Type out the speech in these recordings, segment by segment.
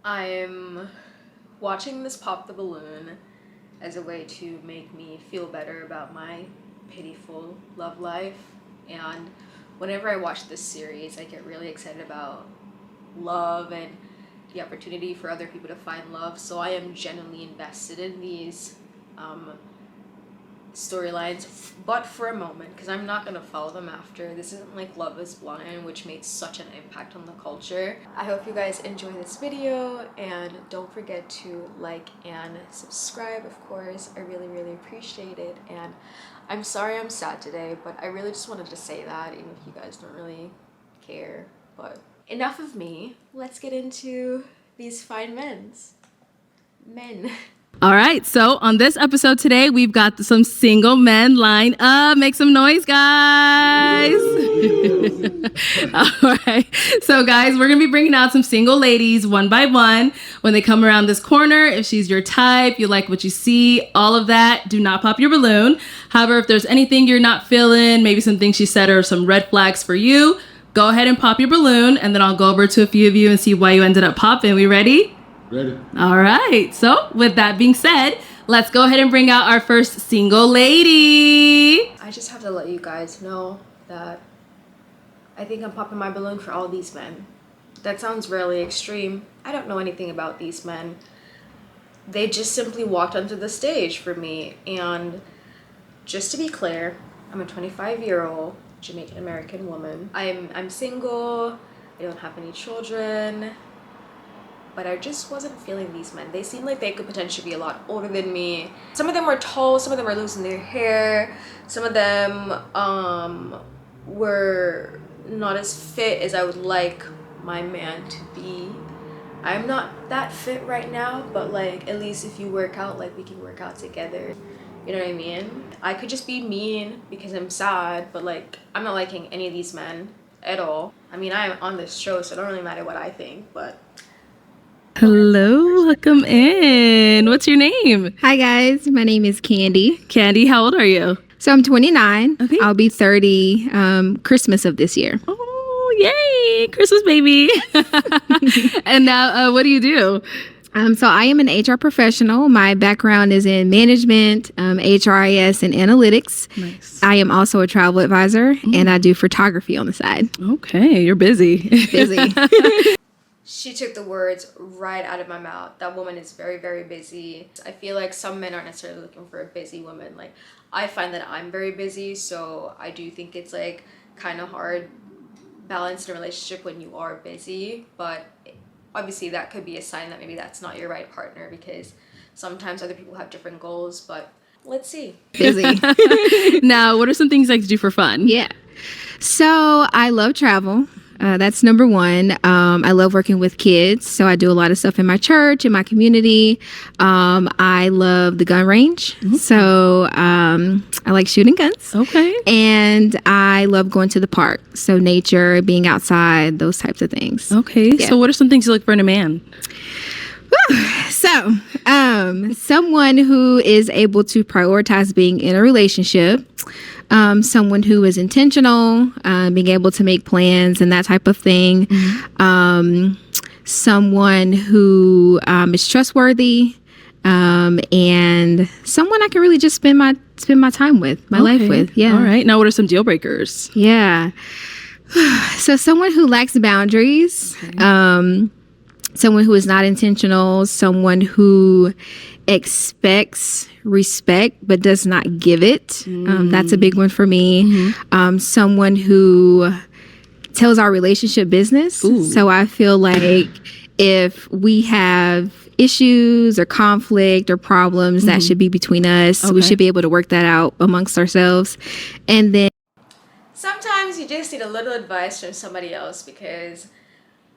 I'm watching this pop the balloon as a way to make me feel better about my pitiful love life. And whenever I watch this series, I get really excited about love and the opportunity for other people to find love. So I am genuinely invested in these storylines, but for a moment, because I'm not gonna follow them after. This isn't like Love is Blind, which made such an impact on the culture. I hope you guys enjoy this video, and don't forget to like and subscribe, of course. I really appreciate it. And I'm sorry I'm sad today, but I really just wanted to say that, even if you guys don't really care. But enough of me, let's get into these fine men. All right, so on this episode today, we've got some single men lined up. Make some noise, guys. All right, so guys, we're gonna be bringing out some single ladies one by one. When they come around this corner, if she's your type, you like what you see, all of that, do not pop your balloon. However, if there's anything you're not feeling, maybe some things she said are some red flags for you, go ahead and pop your balloon, and then I'll go over to a few of you and see why you ended up popping. We ready? Ready. All right. So with that being said, let's go ahead and bring out our first single lady. I just have to let you guys know that I think I'm popping my balloon for all these men. That sounds really extreme. I don't know anything about these men. They just simply walked onto the stage for me. And just to be clear, I'm a 25-year-old Jamaican American woman. I'm single. I don't have any children. But I just wasn't feeling these men. They seemed like they could potentially be a lot older than me. Some of them were tall, some of them were losing their hair, some of them were not as fit as I would like my man to be. I'm not that fit right now, but like at least if you work out, like we can work out together. You know what I mean? I could just be mean because I'm sad, but like I'm not liking any of these men at all. I mean, I'm on this show, so it don't really matter what I think, but Hello, welcome in. What's your name? Hi guys, my name is Candy. Candy, how old are you? So I'm 29. Okay. I'll be 30 Christmas of this year. Oh, yay, Christmas baby. And now, what do you do? So I am an HR professional. My background is in management, HRIS, and analytics. Nice. I am also a travel advisor, and I do photography on the side. Okay, you're busy. Busy. she took the words right out of my mouth. That woman is very busy. I feel like some men aren't necessarily looking for a busy woman. Like, I find that I'm very busy, so I do think it's like kind of hard balancing a relationship when you are busy. But obviously that could be a sign that maybe that's not your right partner, because sometimes other people have different goals. But let's see. Busy. Now, what are some things you like to do for fun? Yeah. So I love travel. That's number one. I love working with kids. So I do a lot of stuff in my church, in my community. I love the gun range. Mm-hmm. So I like shooting guns. Okay. And I love going to the park. So nature, being outside, those types of things. Okay. Yeah. So what are some things you look for in a man? So someone who is able to prioritize being in a relationship. Someone who is intentional, being able to make plans and that type of thing. Mm-hmm. Someone who is trustworthy, and someone I can really just spend my time with, my life with. Yeah. All right. Now, what are some deal breakers? Yeah. So someone who lacks boundaries. Okay. Someone who is not intentional. Someone who expects respect but does not give it. That's a big one for me. Mm-hmm. Someone who tells our relationship business. Ooh. So I feel like if we have issues or conflict or problems, that should be between us. Okay. We should be able to work that out amongst ourselves. And then sometimes you just need a little advice from somebody else, because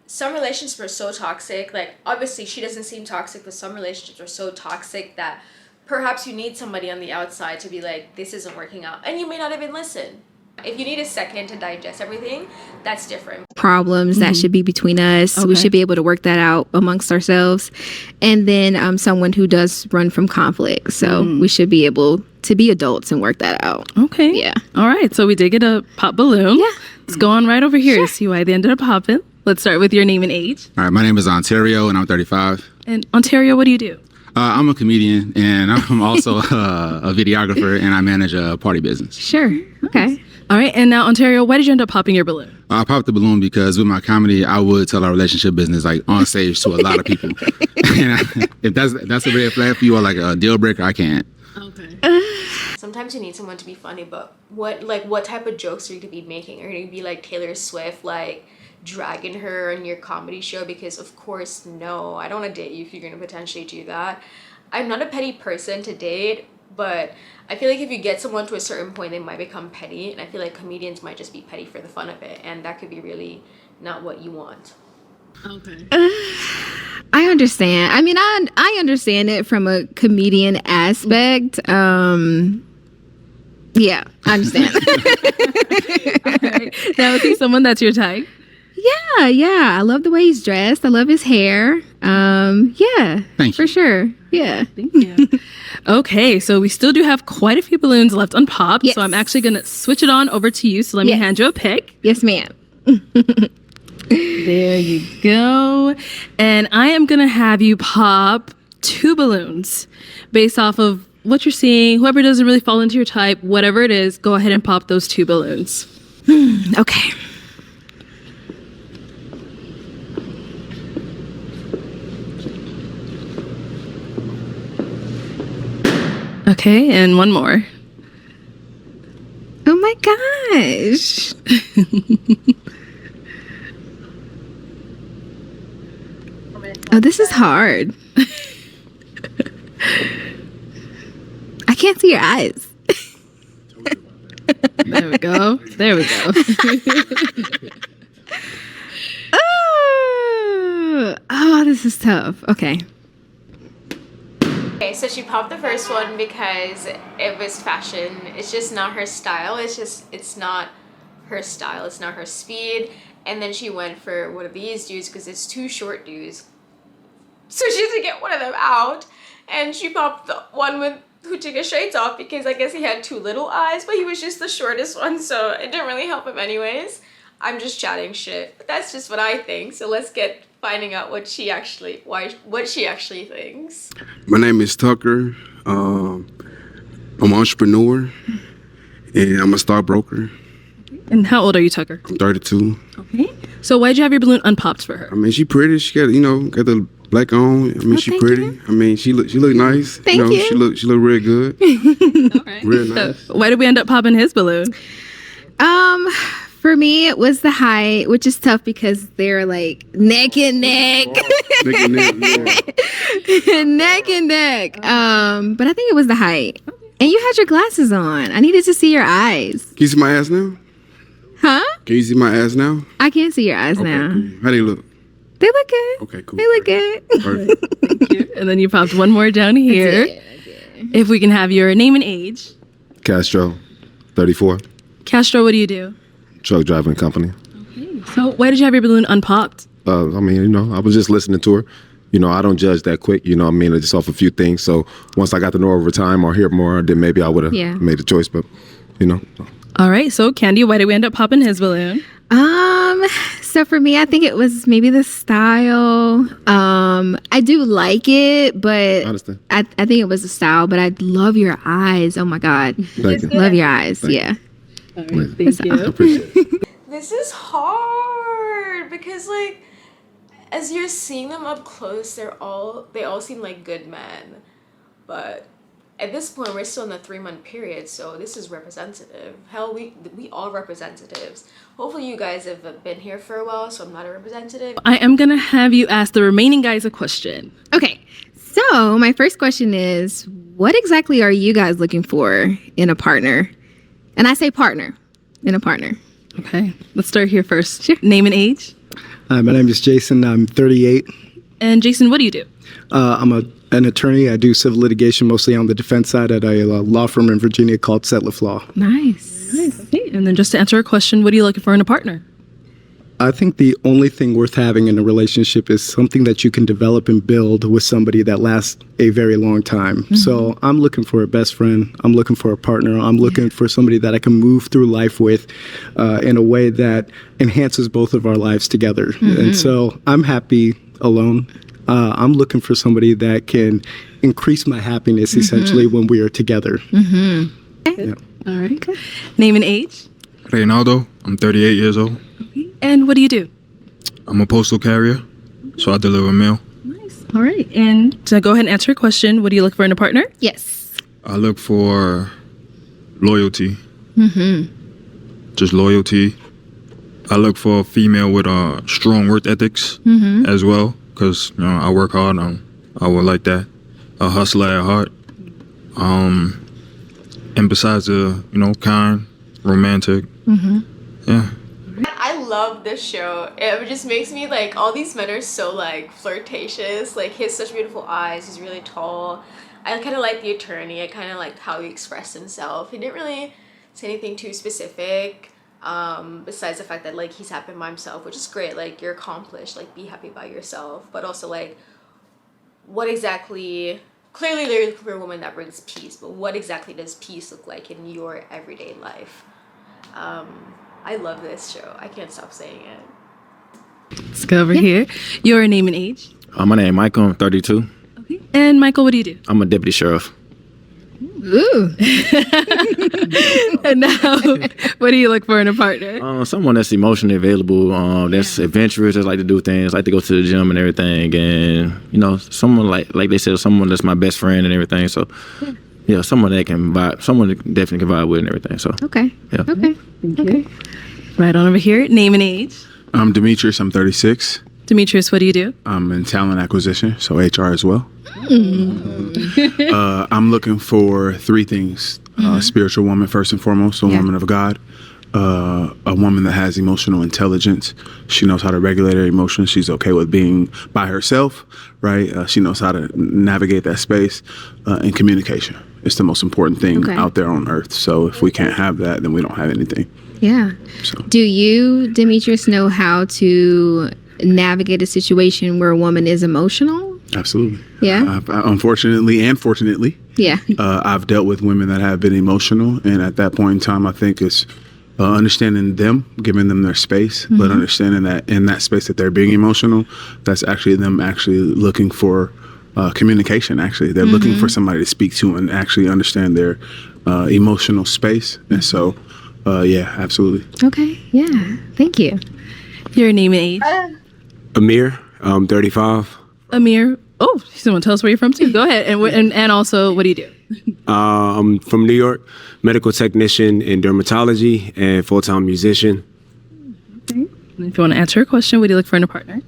some relationships are so toxic. Like, obviously she doesn't seem toxic, but some relationships are so toxic that perhaps you need somebody on the outside to be like, this isn't working out, and you may not even listen. If you need a second to digest everything, that's different. Problems that should be between us. Okay. We should be able to work that out amongst ourselves. And then someone who does run from conflict. So we should be able to be adults and work that out. Okay. Yeah. All right. So we did get a pop balloon. Yeah. Let's go on right over here to see why they ended up popping. Let's start with your name and age. All right, my name is Ontario, and I'm 35. And Ontario, what do you do? I'm a comedian, and I'm also a videographer, and I manage a party business. Sure. Okay. All right, and now Ontario, why did you end up popping your balloon? I popped the balloon because with my comedy, I would tell our relationship business like on stage to a lot of people. And if that's a red flag for you or like a deal breaker, I can't. Okay. Sometimes you need someone to be funny, but what type of jokes are you gonna be making? Are you gonna be like Taylor Swift, like dragging her on your comedy show? Because of course, no, I don't want to date you if you're gonna potentially do that. I'm not a petty person to date, but I feel like if you get someone to a certain point, they might become petty, and I feel like comedians might just be petty for the fun of it, and that could be really not what you want. Okay. I understand. I mean, I understand it from a comedian aspect. Yeah, I understand. All right. Now, is he someone that's your type? Yeah. I love the way he's dressed. I love his hair. Yeah. Thank for you. sure. Yeah. Thank you. Okay, so we still do have quite a few balloons left unpopped, Yes. so I'm actually going to switch it on over to you. So let me Yes. hand you a pick. Yes, ma'am. There you go. And I am going to have you pop 2 balloons based off of what you're seeing. Whoever doesn't really fall into your type, whatever it is, go ahead and pop those 2 balloons. Okay. Okay, and one more. Oh my gosh. Oh, this is hard. I can't see your eyes. There we go. There we go. Oh, this is tough. Okay. Okay, so she popped the first one because it was fashion. It's just not her style. It's not her style. It's not her speed. And then she went for one of these dudes because it's 2 short dudes. So she had to get one of them out. And she popped the one who took his shades off because I guess he had 2 little eyes, but he was just the shortest one, so it didn't really help him anyways. I'm just chatting shit, but that's just what I think. So let's get finding out what she actually thinks. My name is Tucker. I'm an entrepreneur, and I'm a stockbroker. And how old are you, Tucker? I'm 32. Okay. So why'd you have your balloon unpopped for her? I mean, she pretty. She got got the black on. I mean, she thank pretty. you. I mean, she look nice. Thank you. She look real good. All right. Real So nice. why did we end up popping his balloon? For me, it was the height, which is tough because they're like neck and neck. Neck and neck. But I think it was the height. And you had your glasses on. I needed to see your eyes. Can you see my ass now? Huh? Can you see my ass now? I can't see your eyes now. Cool. How they look? They look good. Okay, cool. They look good. Perfect. And then you popped one more down here. If we can have your name and age. Castro, 34, Castro, what do you do? truck driving company. So why did you have your balloon unpopped? I mean, I was just listening to her. I don't judge that quick, just off a few things. So once I got to know her over time or hear more, then maybe I would have made a choice. But, All right, so Candy, why did we end up popping his balloon? So for me, I think it was maybe the style. I do like it, but I understand. I think it was the style, but I love your eyes. Oh my God. Thank you. Love your eyes. Yeah. All right, thank you. Appreciate it. This is hard because like as you're seeing them up close, they all seem like good men. But at this point we're still in the 3-month period, so this is representative. Hell, we all representatives. Hopefully you guys have been here for a while, so I'm not a representative. I am going to have you ask the remaining guys a question. Okay. So my first question is, what exactly are you guys looking for in a partner? And I say partner, in a partner. Okay, let's start here first. Sure. Name and age. Hi, my name is Jason. I'm 38. And Jason, what do you do? I'm an attorney. I do civil litigation, mostly on the defense side at a law firm in Virginia called Setliff Law. Nice. Okay, and then just to answer a question, what are you looking for in a partner? I think the only thing worth having in a relationship is something that you can develop and build with somebody that lasts a very long time. So I'm looking for a best friend. I'm looking for a partner. I'm looking for somebody that I can move through life with in a way that enhances both of our lives together. And so I'm happy alone. I'm looking for somebody that can increase my happiness essentially when we are together. Yeah. All right. Name and age. Reynaldo, I'm 38 years old. And what do you do? I'm a postal carrier, so I deliver mail. Nice. All right. And to go ahead and answer your question, what do you look for in a partner? Yes. I look for loyalty. Just loyalty. I look for a female with strong work ethics as well, because I work hard. I would like that. A hustler at heart. And besides kind, romantic. Yeah. I love this show. It just makes me like, all these men are so like flirtatious. Like, he has such beautiful eyes. He's really tall. I kind of like the attorney. I kind of liked how he expressed himself. He didn't really say anything too specific, besides the fact that like he's happy by himself, which is great. Like, you're accomplished. Like, be happy by yourself. But also like, what exactly? Clearly, they're looking for a woman that brings peace. But what exactly does peace look like in your everyday life? I love this show. I can't stop saying it. Let's go over here. Your name and age. My name is Michael. I'm 32. Okay. And Michael, what do you do? I'm a deputy sheriff. Ooh. And now, what do you look for in a partner? Someone that's emotionally available, that's adventurous, that's like to do things, like to go to the gym and everything, and someone like they said, someone that's my best friend and everything. So, someone that can vibe, someone that definitely can vibe with and everything. So, Okay. Yeah. Okay. Okay. Right on over here. Name and age. I'm Demetrius. I'm 36. Demetrius, what do you do? I'm in talent acquisition, so HR as well. I'm looking for three things. Spiritual woman, first and foremost, a woman of God. A woman that has emotional intelligence. She knows how to regulate her emotions. She's okay with being by herself, right? She knows how to navigate that space. And communication. It's the most important thing out there on earth. So if we can't have that, then we don't have anything. Yeah. So. Do you, Demetrius, know how to navigate a situation where a woman is emotional? Absolutely. Yeah. Unfortunately and fortunately. Yeah. I've dealt with women that have been emotional, and at that point in time, I think it's understanding them, giving them their space, but understanding that in that space that they're being emotional, that's actually them actually looking for communication. Actually, they're looking for somebody to speak to and actually understand their emotional space. And so, yeah, absolutely. Okay. Yeah. Thank you. Your name and age. Amir, I'm 35. Amir. Oh, someone tell us where you're from too. Go ahead. And also, what do you do? I'm from New York, medical technician in dermatology and full-time musician. Okay. If you want to answer a question, what do you look for in a partner?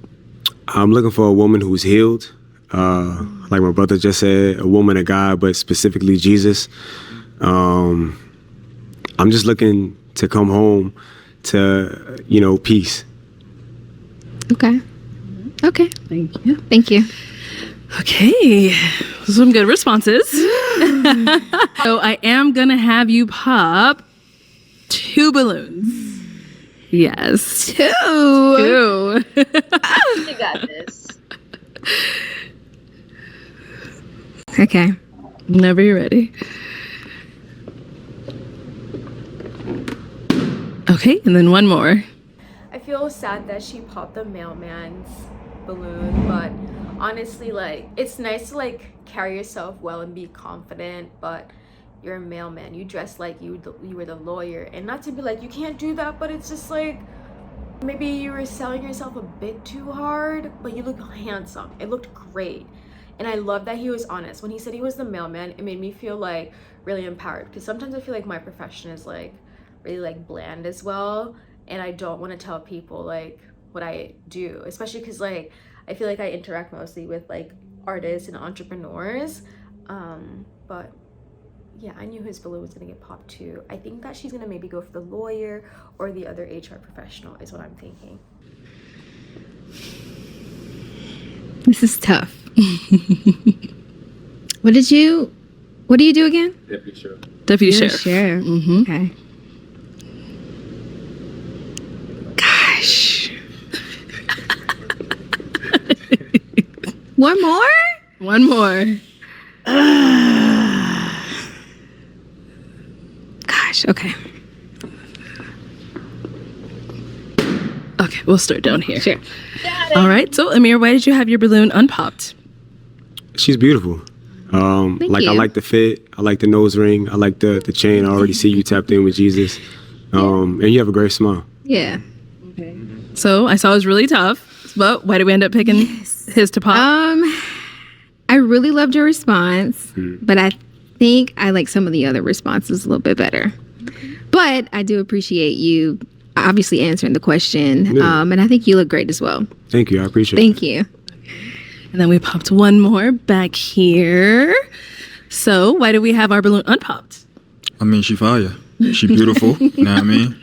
I'm looking for a woman who's healed. Like my brother just said, a woman of God, but specifically Jesus. I'm just looking to come home to, peace. Okay. Okay. Thank you. Thank you. Okay, some good responses. So I am gonna have you pop 2 balloons. Yes. 2. You got this. Okay. Whenever you're ready. Okay, and then one more. I feel sad that she popped the mailman's balloon, but honestly, like, it's nice to like carry yourself well and be confident, but you're a mailman. You dress like you were the lawyer, and not to be like you can't do that, but it's just like maybe you were selling yourself a bit too hard, but you look handsome. It looked great, and I love that he was honest when he said he was the mailman. It made me feel like really empowered, because sometimes I feel like my profession is like really like bland as well, and I don't want to tell people like what I do, especially because like I feel like I interact mostly with like artists and entrepreneurs, but yeah, I knew his balloon was gonna get popped too. I think that she's gonna maybe go for the lawyer or the other HR professional is what I'm thinking. This is tough. What do you do again? Deputy sheriff. Deputy You're a sheriff. sheriff. Mm-hmm. Okay. Gosh. One more? One more. Gosh, okay. Okay, we'll start down here. Sure. All right. So, Amir, why did you have your balloon unpopped? She's beautiful. Like you. I like the fit. I like the nose ring. I like the chain. I already see you tapped in with Jesus. And you have a great smile. Yeah. So, I saw it was really tough, but why did we end up picking his to pop? I really loved your response, but I think I like some of the other responses a little bit better. But I do appreciate you obviously answering the question. Yeah. And I think you look great as well. Thank you. I appreciate it. Thank you. And then we popped one more back here. So, why do we have our balloon unpopped? I mean, she fire. She beautiful. You know what I mean?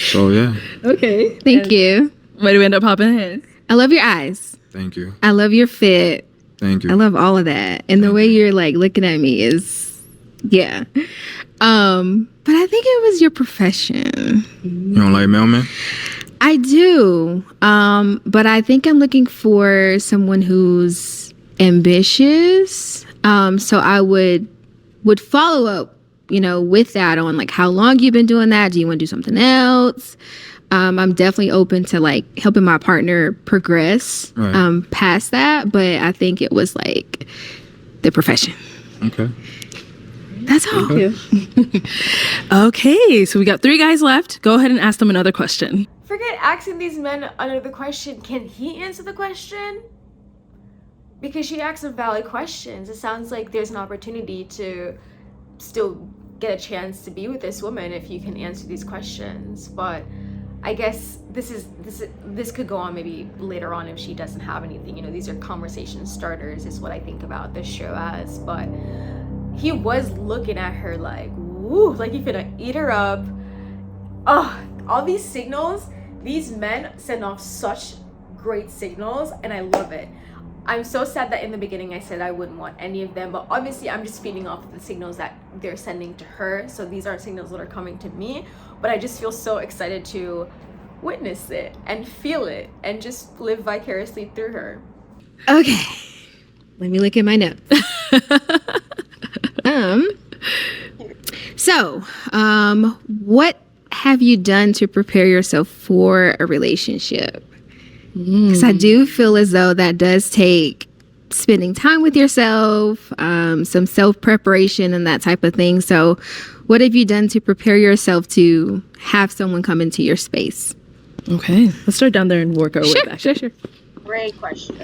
So, yeah. Okay. Thank you. Why do we end up popping his? I love your eyes. Thank you. I love your fit. Thank you. I love all of that. And the way you're like looking at me is, yeah. But I think it was your profession. You don't like mailman? I do. But I think I'm looking for someone who's ambitious. So I would follow up, with that on like how long you've been doing that. Do you want to do something else? I'm definitely open to like helping my partner progress past that. But I think it was like the profession. Okay. That's all. Thank you. Okay, so we got 3 guys left. Go ahead and ask them another question. Forget asking these men another question. Can he answer the question? Because she asked some valid questions. It sounds like there's an opportunity to still get a chance to be with this woman if you can answer these questions. But I guess this could go on maybe later on if she doesn't have anything. These are conversation starters is what I think about this show as. But he was looking at her like, woo, like he finna eat her up. Oh, all these signals, these men send off such great signals, and I love it. I'm so sad that in the beginning I said I wouldn't want any of them, but obviously I'm just feeding off of the signals that they're sending to her. So these aren't signals that are coming to me, but I just feel so excited to witness it and feel it and just live vicariously through her. Okay. Let me look at my notes. So, what have you done to prepare yourself for a relationship? Because I do feel as though that does take spending time with yourself, some self-preparation and that type of thing. So what have you done to prepare yourself to have someone come into your space? Okay, let's start down there and work our way back. Sure. Great question.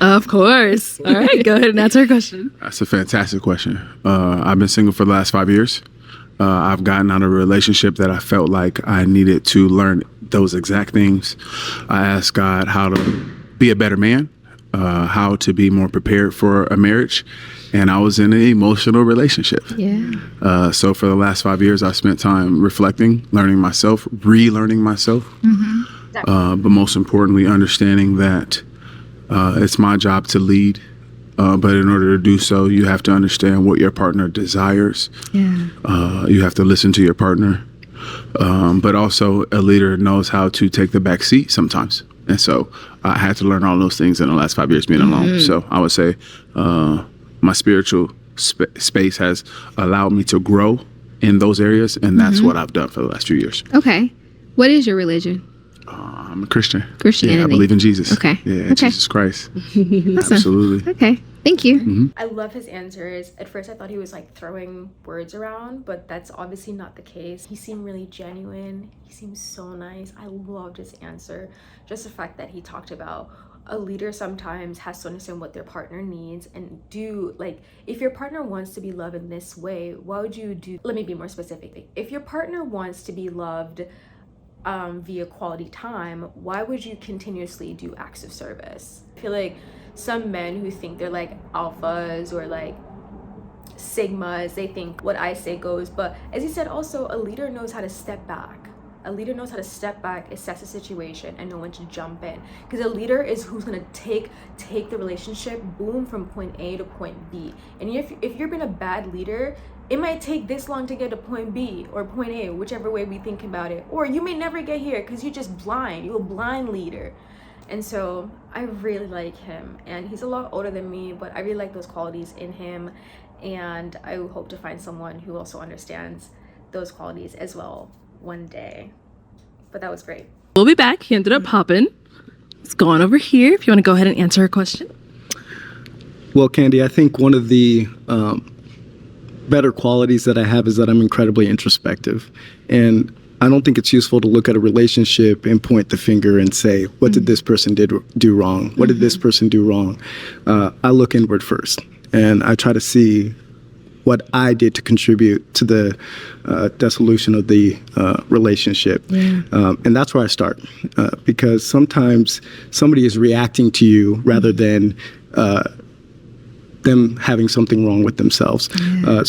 Of course. All right, go ahead and answer her question. That's a fantastic question. I've been single for the last 5 years. I've gotten out of a relationship that I felt like I needed to learn those exact things. I asked God how to be a better man, how to be more prepared for a marriage, and I was in an emotional relationship. Yeah. So for the last 5 years, I spent time reflecting, learning myself, relearning myself, but most importantly, understanding that it's my job to lead. But in order to do so, you have to understand what your partner desires. Yeah. You have to listen to your partner. But also a leader knows how to take the back seat sometimes. And so I had to learn all those things in the last 5 years being alone. So I would say my spiritual space has allowed me to grow in those areas. And that's what I've done for the last few years. Okay. What is your religion? I'm a Christian. Christianity. Yeah, I believe in Jesus. Okay. Yeah, Okay. Jesus Christ. Awesome. Absolutely. Okay. Thank you. I love his answers. At first I thought he was like throwing words around, but that's obviously not the case. He seemed really genuine. He seemed so nice. I loved his answer. Just the fact that he talked about a leader sometimes has to understand what their partner needs and do, like, if your partner wants to be loved in this way, why would you do, let me be more specific. If your partner wants to be loved via quality time, why would you continuously do acts of service? I feel like some men who think they're like alphas or like sigmas, they think what I say goes, but as he said, also a leader knows how to step back. A leader knows how to step back, assess the situation, and know when to jump in. Because a leader is who's gonna take the relationship, boom, from point A to point B. And if you're being a bad leader, it might take this long to get to point B or point A, whichever way we think about it. Or you may never get here because you're just blind. You're a blind leader. And so I really like him, and he's a lot older than me, but I really like those qualities in him, and I hope to find someone who also understands those qualities as well one day. But that was great. We'll be back. He ended up popping. Let's go on over here if you want to go ahead and answer her question. Well, Candy, I think one of the better qualities that I have is that I'm incredibly introspective. And I don't think it's useful to look at a relationship and point the finger and say, what did this person do wrong? What did this person do wrong? I look inward first, and I try to see what I did to contribute to the dissolution of the relationship. And that's where I start, because sometimes somebody is reacting to you rather than them having something wrong with themselves.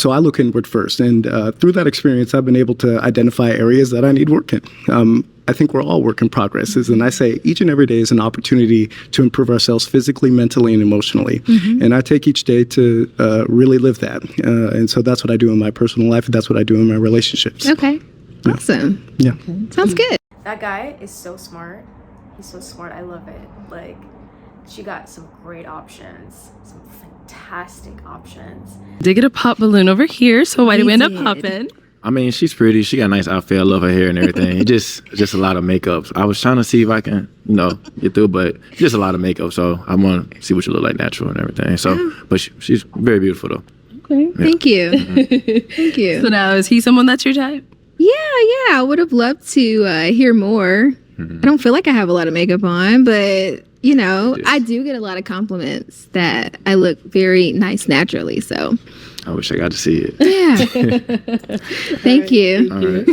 So I look inward first. And through that experience, I've been able to identify areas that I need work in. I think we're all work in progresses. And I say each and every day is an opportunity to improve ourselves physically, mentally, and emotionally. And I take each day to really live that. And so that's what I do in my personal life. And that's what I do in my relationships. Okay. Awesome. Yeah. Sounds good. That guy is so smart. He's so smart. I love it. Like, she got some great options, some fantastic options. Did get a pop balloon over here, so why did we end up popping? I mean, she's pretty. She got a nice outfit. I love her hair and everything. just a lot of makeup. I was trying to see if I can, get through, but just a lot of makeup. So I want to see what you look like natural and everything. So, but she's very beautiful though. Okay. Yeah. Thank you. Thank you. So now, is he someone that's your type? Yeah. I would have loved to hear more. I don't feel like I have a lot of makeup on, but I do get a lot of compliments that I look very nice naturally. So I wish I got to see it. Yeah. Thank you. All right.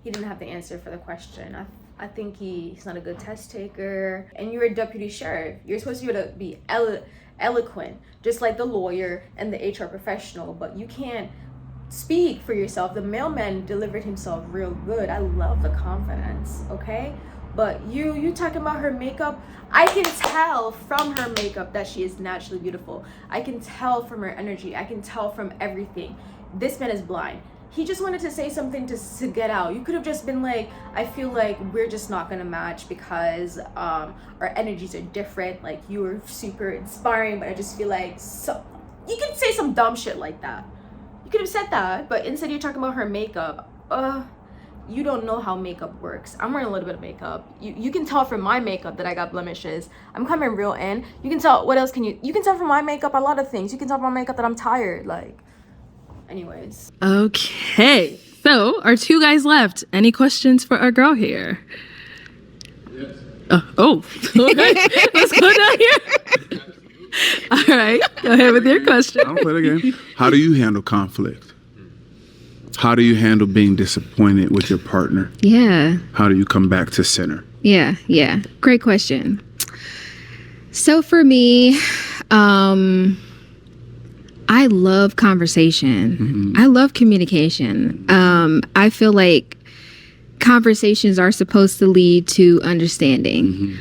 He didn't have the answer for the question. I think he's not a good test taker. And you're a deputy sheriff. You're supposed to be eloquent, just like the lawyer and the HR professional, but you can't speak for yourself. The mailman delivered himself real good. I love the confidence, okay? But you talking about her makeup, I can tell from her makeup that she is naturally beautiful. I can tell from her energy. I can tell from everything. This man is blind. He just wanted to say something to get out. You could have just been like, I feel like we're just not gonna match because our energies are different. Like, you were super inspiring, but I just feel like you can say some dumb shit like that. You could have said that, but instead you're talking about her makeup. You don't know how makeup works. I'm wearing a little bit of makeup. You can tell from my makeup that I got blemishes. I'm coming real in. You can tell, what else can you can tell from my makeup a lot of things. You can tell from my makeup that I'm tired. Like, anyways. Okay. So, our two guys left. Any questions for our girl here? Yes. Okay. Let's go down here. All right. Go ahead with your question. I'll play the game. How do you handle conflict? How do you handle being disappointed with your partner? Yeah. How do you come back to center? Yeah. Great question. So for me, I love conversation. I love communication. I feel like conversations are supposed to lead to understanding.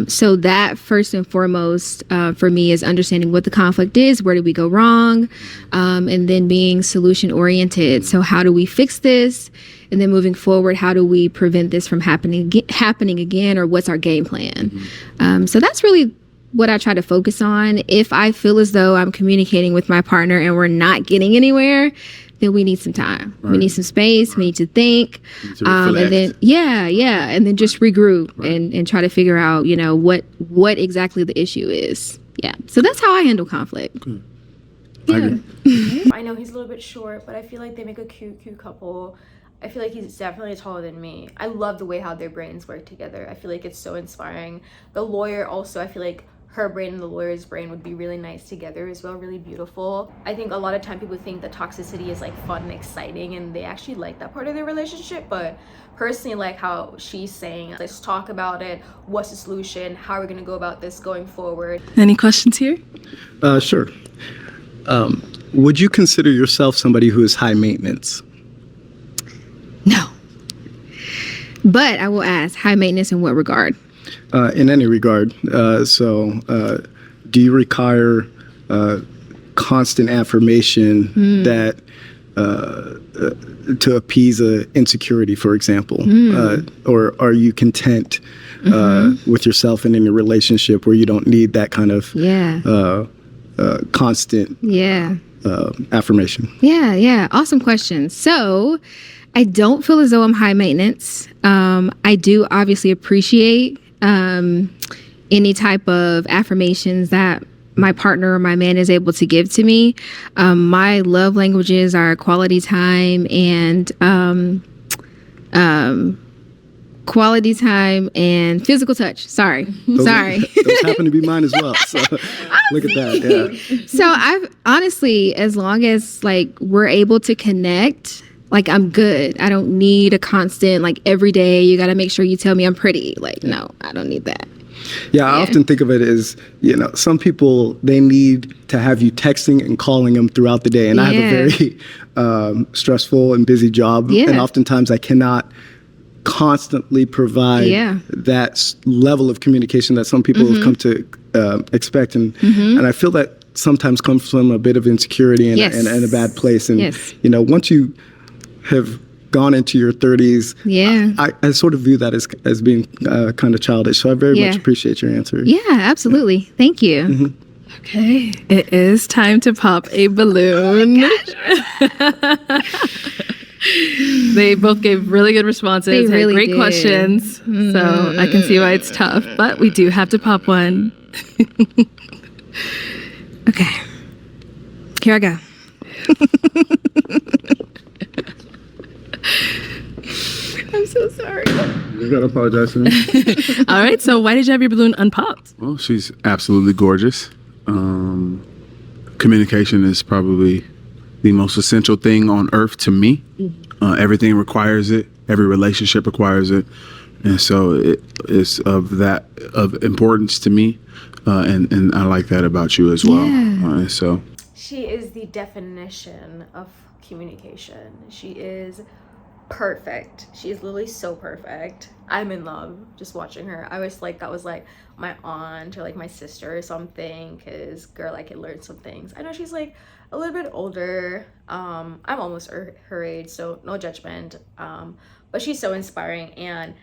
So that first and foremost for me is understanding what the conflict is, where did we go wrong, and then being solution oriented. So how do we fix this? And then moving forward, how do we prevent this from happening again, or what's our game plan? So that's really what I try to focus on. If I feel as though I'm communicating with my partner and we're not getting anywhere, then we need some time. Right. We need some space. Right. We need to think. And then, and then just regroup and try to figure out, what exactly the issue is. Yeah. So that's how I handle conflict. Good. Yeah. I know he's a little bit short, but I feel like they make a cute couple. I feel like he's definitely taller than me. I love the way how their brains work together. I feel like it's so inspiring. The lawyer also, I feel like her brain and the lawyer's brain would be really nice together as well, really beautiful. I think a lot of time people think that toxicity is like fun and exciting, and they actually like that part of their relationship. But personally, like how she's saying, let's talk about it. What's the solution? How are we gonna go about this going forward? Any questions here? Sure. Would you consider yourself somebody who is high maintenance? No. But I will ask, high maintenance in what regard? In any regard. Do you require constant affirmation that to appease insecurity, for example? Or are you content with yourself and in your relationship where you don't need that kind of constant affirmation. Yeah. Awesome question. So I don't feel as though I'm high maintenance. I do obviously appreciate any type of affirmations that my partner or my man is able to give to me. My love languages are quality time and physical touch. Sorry. Those happen to be mine as well. So look at that. Yeah. So I've honestly, as long as like we're able to connect, like I'm good. I don't need a constant, like every day you got to make sure you tell me I'm pretty. Like, no, I don't need that. Yeah, I often think of it as, some people, they need to have you texting and calling them throughout the day. And I have a very stressful and busy job. Yeah. And oftentimes I cannot constantly provide that level of communication that some people have come to expect. And I feel that sometimes comes from a bit of insecurity and a bad place. And, once you have gone into your 30s, I sort of view that as being kind of childish. So I very much appreciate your answer. Yeah, absolutely. Thank you. Mm-hmm. Okay, it is time to pop a balloon. They both gave really good responses. They really had great did. questions. So I can see why it's tough, but we do have to pop one. Okay. Here I go. I'm so sorry. You gotta apologize to me. All right, so why did you have your balloon unpopped? Well, she's absolutely gorgeous. Communication is probably the most essential thing on earth to me. Everything requires it. Every relationship requires it. And so it is of importance to me. And I like that about you as well. Yeah. So she is the definition of communication. She is perfect. She is literally so perfect. I'm in love just watching her. I was like, that was like my aunt or like my sister or something, because girl, I could learn some things. I know she's like a little bit older. I'm almost her age, so no judgment. But she's so inspiring, and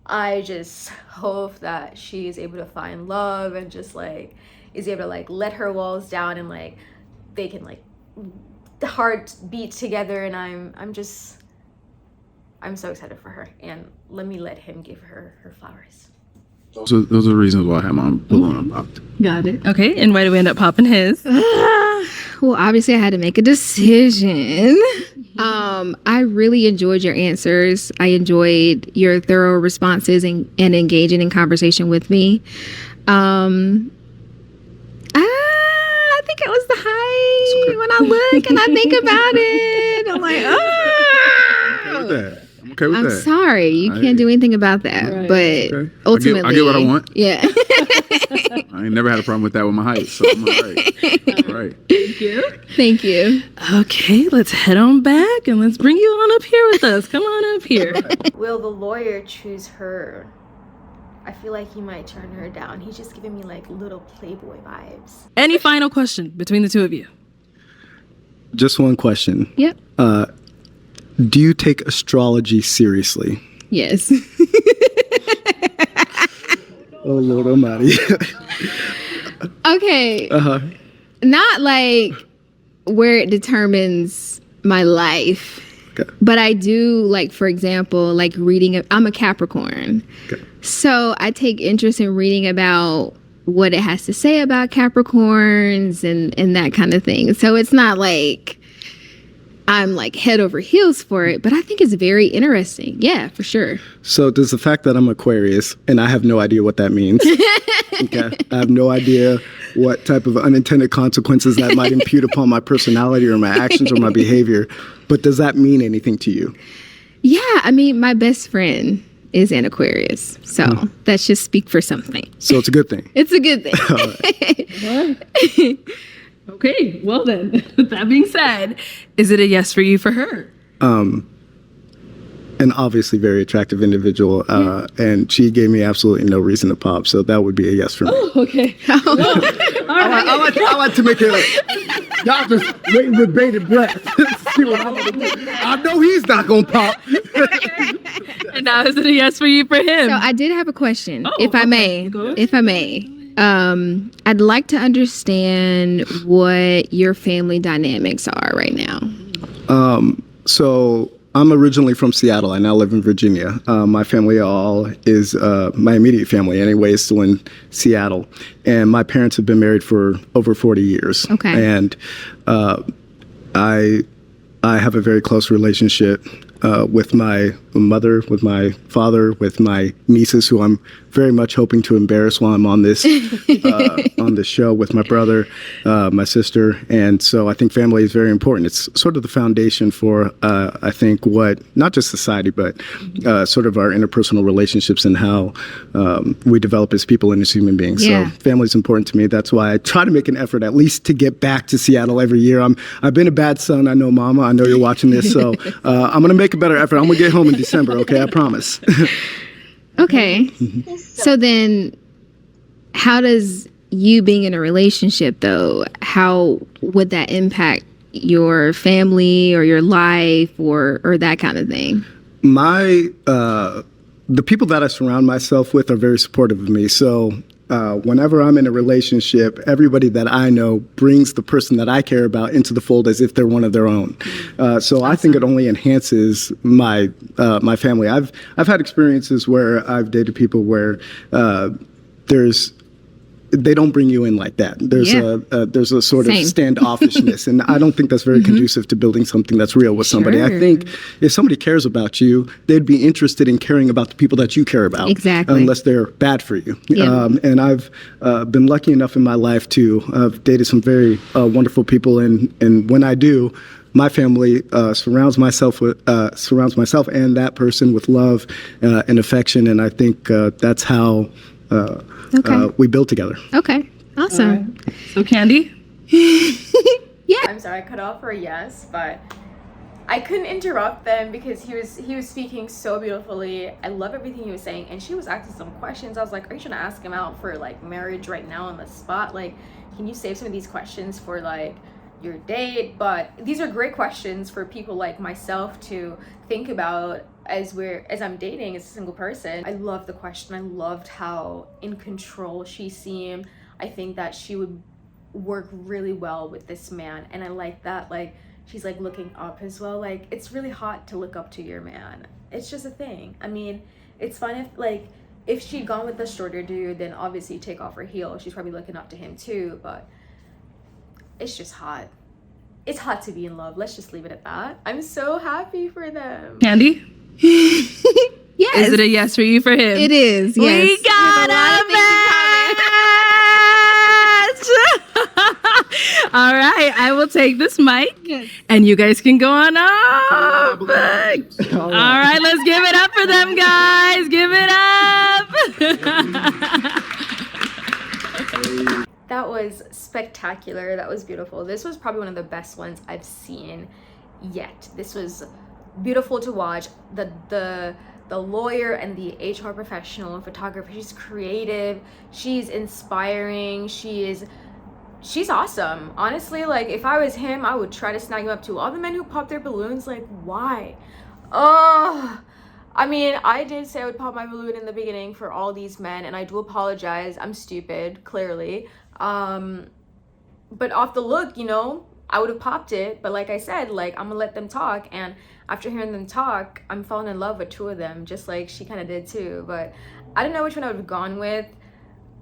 I just hope that she is able to find love and just like is able to like let her walls down, and like they can like the heart beat together. And I'm so excited for her, and let him give her flowers. those are the reasons why I have my balloon unpopped. Got it. Okay, and why do we end up popping his? Well, obviously I had to make a decision. I really enjoyed your answers. I enjoyed your thorough responses and engaging in conversation with me. I think it was the height. When I look and I think about it, I'm like, I'm okay with I'm that. sorry, you can't do anything about that. But ultimately, I get what I want. Yeah. I ain't never had a problem with that with my height, so I'm all right. All right. Thank you. Thank you. Okay, let's head on back and let's bring you on up here with us. Come on up here. Will the lawyer choose her? I feel like he might turn her down. He's just giving me like little Playboy vibes. Any final question between the two of you? Just one question. Yep. Do you take astrology seriously? Yes. Oh, Lord Almighty. Okay. Not like where it determines my life. Okay. But I do, like, for example, like reading. I'm a Capricorn. Okay. So I take interest in reading about what it has to say about Capricorns and that kind of thing. So it's not like I'm like head over heels for it, but I think it's very interesting. Yeah, for sure. So does the fact that I'm Aquarius and I have no idea what that means? Okay. I have no idea what type of unintended consequences that might impute upon my personality or my actions or my behavior. But does that mean anything to you? Yeah, I mean, my best friend is an Aquarius, so that should speak for something. So it's a good thing. It's a good thing. Okay, well then, with that being said, is it a yes for you for her? An obviously very attractive individual, and she gave me absolutely no reason to pop, so that would be a yes for me. Oh, okay. I like to make it like, y'all just waiting with bated breath. See what I'm gonna do. I know he's not gonna pop. And now is it a yes for you for him? So I did have a question, Oh, if I okay. may. Go ahead. If I may. I'd like to understand what your family dynamics are right now. So I'm originally from Seattle. I now live in Virginia. My family all is my immediate family anyway is still in Seattle, and my parents have been married for over 40 years. Okay. And I have a very close relationship with my mother, with my father, with my nieces, who I'm very much hoping to embarrass while I'm on this on this show, with my brother, my sister, and so I think family is very important. It's sort of the foundation for I think what not just society, but sort of our interpersonal relationships and how we develop as people and as human beings. Yeah. So family is important to me. That's why I try to make an effort at least to get back to Seattle every year. I've been a bad son. I know, Mama. I know you're watching this, so I'm gonna make a better effort. I'm gonna get home in December. Okay, I promise. Okay. So then, how does you being in a relationship, though, how would that impact your family or your life or that kind of thing? The people that I surround myself with are very supportive of me. So whenever I'm in a relationship, everybody that I know brings the person that I care about into the fold as if they're one of their own. So I think it only enhances my my family. I've had experiences where I've dated people where they don't bring you in like that. There's a sort of standoffishness, and I don't think that's very conducive to building something that's real with somebody. Sure. I think if somebody cares about you, they'd be interested in caring about the people that you care about. Exactly. Unless they're bad for you. Yeah. And I've been lucky enough in my life to have dated some very wonderful people, and when I do, my family surrounds myself and that person with love and affection, and I think that's how we build together. Okay. Awesome. So Candy? I'm sorry, I cut off for a yes, but I couldn't interrupt them because he was speaking so beautifully. I love everything he was saying, and she was asking some questions. I was like, are you trying to ask him out for like marriage right now on the spot? Like, can you save some of these questions for like your date? But these are great questions for people like myself to think about as I'm dating as a single person. I love the question. I loved how in control she seemed. I think that she would work really well with this man, and I like that like she's like looking up as well. Like, it's really hot to look up to your man. It's just a thing. I mean, it's fine if she'd gone with the shorter dude, then obviously take off her heel. She's probably looking up to him too, but it's just hot. It's hot to be in love. Let's just leave it at that. I'm so happy for them. Candy? Yes. Is it a yes for you for him? It is. Yes. We got a match! All right, I will take this mic, and you guys can go on off. All right, let's give it up for them, guys. Give it up. That was spectacular. That was beautiful. This was probably one of the best ones I've seen yet. This was beautiful to watch. The lawyer and the HR professional and photographer, she's creative, she's inspiring, she's awesome. Honestly, like if I was him, I would try to snag him up too. All the men who pop their balloons, like why? Oh, I mean, I did say I would pop my balloon in the beginning for all these men, and I do apologize. I'm stupid, clearly. But off the look, you know, I would have popped it. But like I said, like I'm gonna let them talk, and after hearing them talk, I'm falling in love with two of them, just like she kind of did too. But I don't know which one I would have gone with.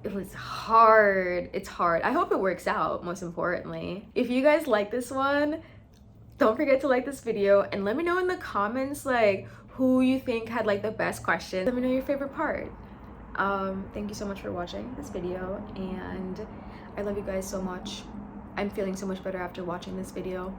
It was hard. It's hard. I hope it works out, most importantly. If you guys like this one, don't forget to like this video and let me know in the comments like who you think had like the best question. Let me know your favorite part. Thank you so much for watching this video, and I love you guys so much. I'm feeling so much better after watching this video.